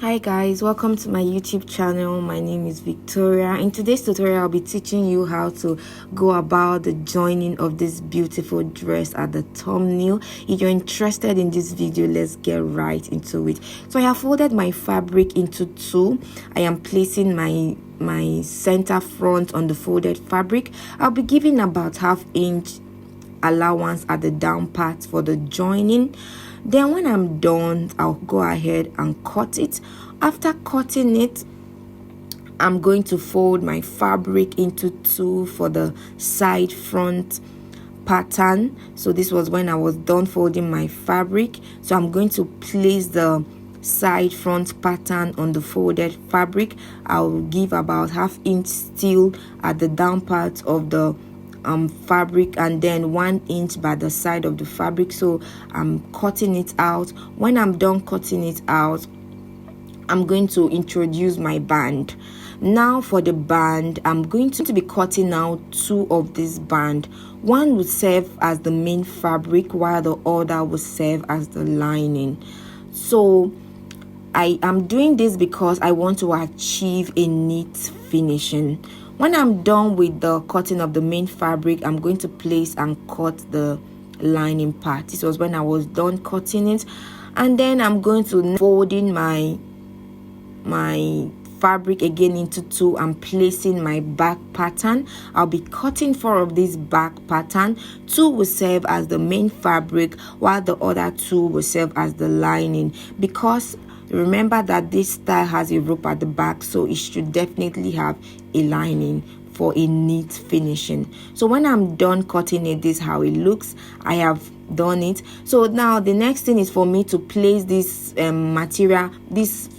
Hi guys, welcome to my YouTube channel. My name is Victoria. In today's tutorial, I'll be teaching you how to go about the joining of this beautiful dress at the thumbnail. If you're interested in this video, let's get right into it. So I have folded my fabric into two. I am placing my center front on the folded fabric. I'll be giving about 1/2 inch allowance at the down part for the joining. Then when I'm done, I'll go ahead and cut it. After cutting it, I'm going to fold my fabric into two for the side front pattern. So this was when I was done folding my fabric. So I'm going to place the side front pattern on the folded fabric. I'll give about 1/2 inch still at the down part of the fabric, and then 1 inch by the side of the fabric. So I'm cutting it out. When I'm done cutting it out, I'm going to introduce my band. Now for the band, I'm going to be cutting out two of this band. One will serve as the main fabric while the other will serve as the lining. So I am doing this because I want to achieve a neat finishing. When I'm done with the cutting of the main fabric, I'm going to place and cut the lining part. This was when I was done cutting it, and then I'm going to folding my fabric again into two and placing my back pattern. I'll be cutting 4 of this back pattern. 2 will serve as the main fabric while the other 2 will serve as the lining, because remember that this style has a rope at the back, so it should definitely have a lining for a neat finishing. So when I'm done cutting it, this is how it looks. I have done it. So now the next thing is for me to place this material, this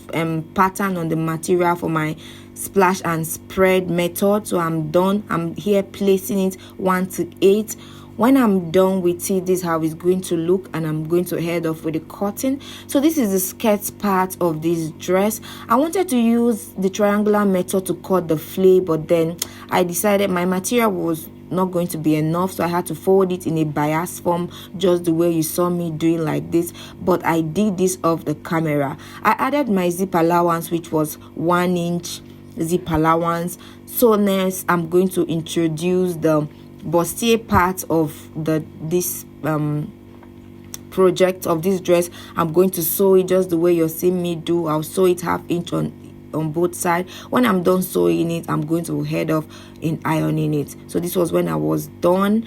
pattern on the material for my splash and spread method. So I'm done. I'm here placing it 1 to 8. When I'm done with it, this is how it's going to look, and I'm going to head off with the cutting. So this is the skirt part of this dress. I wanted to use the triangular method to cut the flay, but then I decided my material was not going to be enough, so I had to fold it in a bias form, just the way you saw me doing like this. But I did this off the camera. I added my zip allowance, which was 1 inch zip allowance. So next I'm going to introduce the bustier part of this project of this dress. I'm going to sew it just the way you're seeing me do. I'll sew it 1/2 inch on both sides. When I'm done sewing it, I'm going to head off in ironing it. So this was when I was done.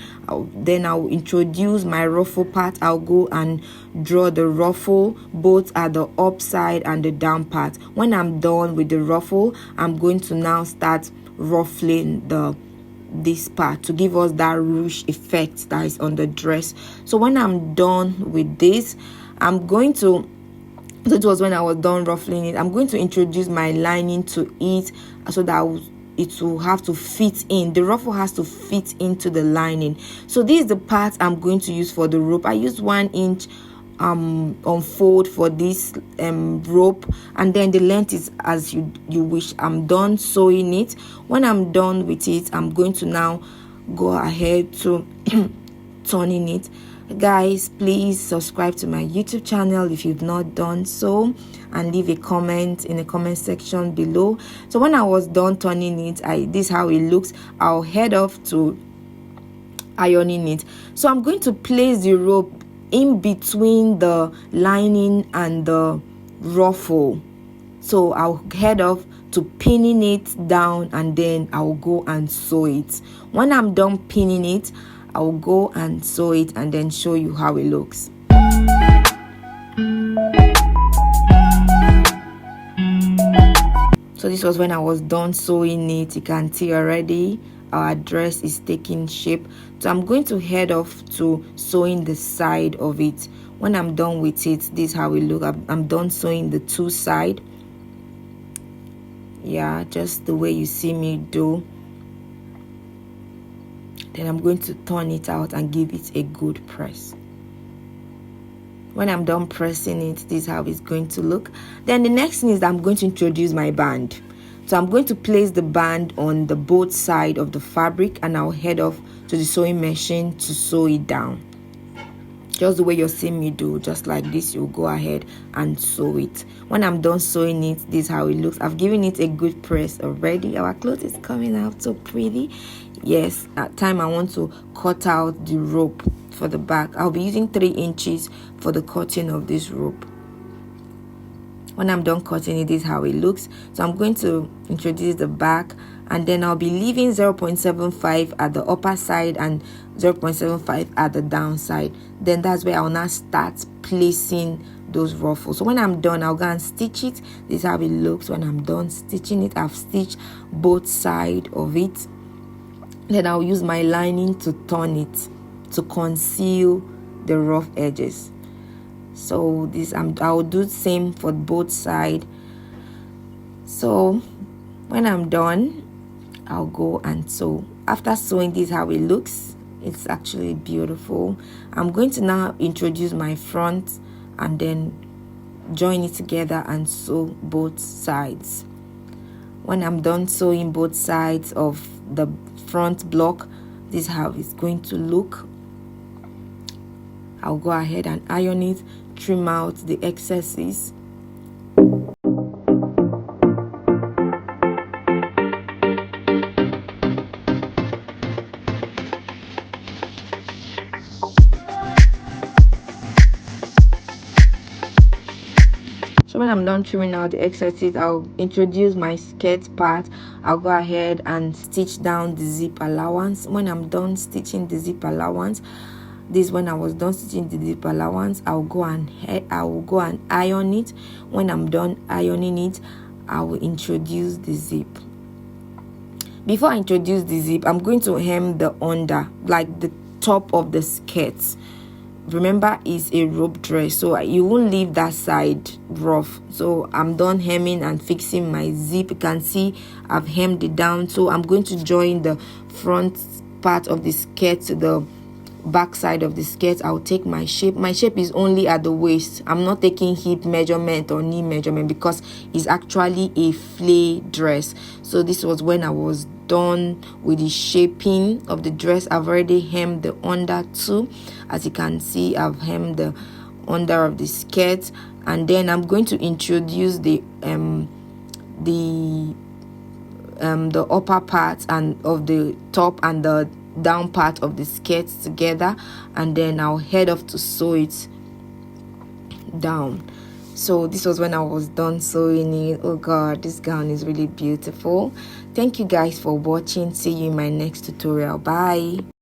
Then I'll introduce my ruffle part. I'll go and draw the ruffle both at the upside and the down part. When I'm done with the ruffle, I'm going to now start ruffling this part to give us that ruche effect that is on the dress. So when I'm done with this, I'm going to, so it was when I was done ruffling it, I'm going to introduce my lining to it so that it will have to fit in. The ruffle has to fit into the lining. So this is the part I'm going to use for the rope. I used 1 inch unfold for this rope, and then the length is as you wish. I'm done sewing it. When I'm done with it, I'm going to now go ahead to turning it. Guys, please subscribe to my YouTube channel if you've not done so, and leave a comment in the comment section below. So when I was done turning it, this is how it looks. I'll head off to ironing it. So I'm going to place the rope in between the lining and the ruffle. So I'll head off to pinning it down, and then I'll go and sew it. When I'm done pinning it, I'll go and sew it and then show you how it looks. So this was when I was done sewing it. You can see already our dress is taking shape. So I'm going to head off to sewing the side of it. When I'm done with it, this is how it look. I'm done sewing the 2 sides. Yeah, just the way you see me do. Then I'm going to turn it out and give it a good press. When I'm done pressing it, this is how it's going to look. Then the next thing is that I'm going to introduce my band. So I'm going to place the band on the both side of the fabric, and I'll head off to the sewing machine to sew it down. just the way you're seeing me do, just like this. You go ahead and sew it. When I'm done sewing it, this is how it looks. I've given it a good press already. Our clothes is coming out so pretty. Yes, at time I want to cut out the rope for the back. I'll be using 3 inches for the cutting of this rope. When I'm done cutting it, this is how it looks. So I'm going to introduce the back, and then I'll be leaving 0.75 at the upper side and 0.75 at the downside. Then that's where I'll now start placing those ruffles. So when I'm done, I'll go and stitch it. This is how it looks when I'm done stitching it. I've stitched both sides of it. Then I'll use my lining to turn it to conceal the rough edges. So this I'll do the same for both sides. So when I'm done, I'll go and sew. After sewing, this is how it looks. It's actually beautiful. I'm going to now introduce my front and then join it together and sew both sides. When I'm done sewing both sides of the front block, this is how it's going to look. I'll go ahead and iron it, trim out the excesses. So when I'm done trimming out the excesses, I'll introduce my skirt part. I'll go ahead and stitch down the zip allowance. When I'm done stitching the zip allowance, this when I was done stitching the zip allowance, I will go and iron it. When I'm done ironing it, I will introduce the zip. Before I introduce the zip, I'm going to hem the under, like the top of the skirt. Remember, it's a rope dress, so you won't leave that side rough. So I'm done hemming and fixing my zip. You can see I've hemmed it down. So I'm going to join the front part of the skirt to the back side of the skirt. I'll take my shape. My shape is only at the waist. I'm not taking hip measurement or knee measurement because it's actually a flay dress. So this was when I was done with the shaping of the dress. I've already hemmed the under too. As you can see, I've hemmed the under of the skirt, and then I'm going to introduce the upper part and of the top and the down part of the skirt together, and then I'll head off to sew it down. So this was when I was done sewing it. Oh god, this gown is really beautiful. Thank you guys for watching. See you in my next tutorial. Bye.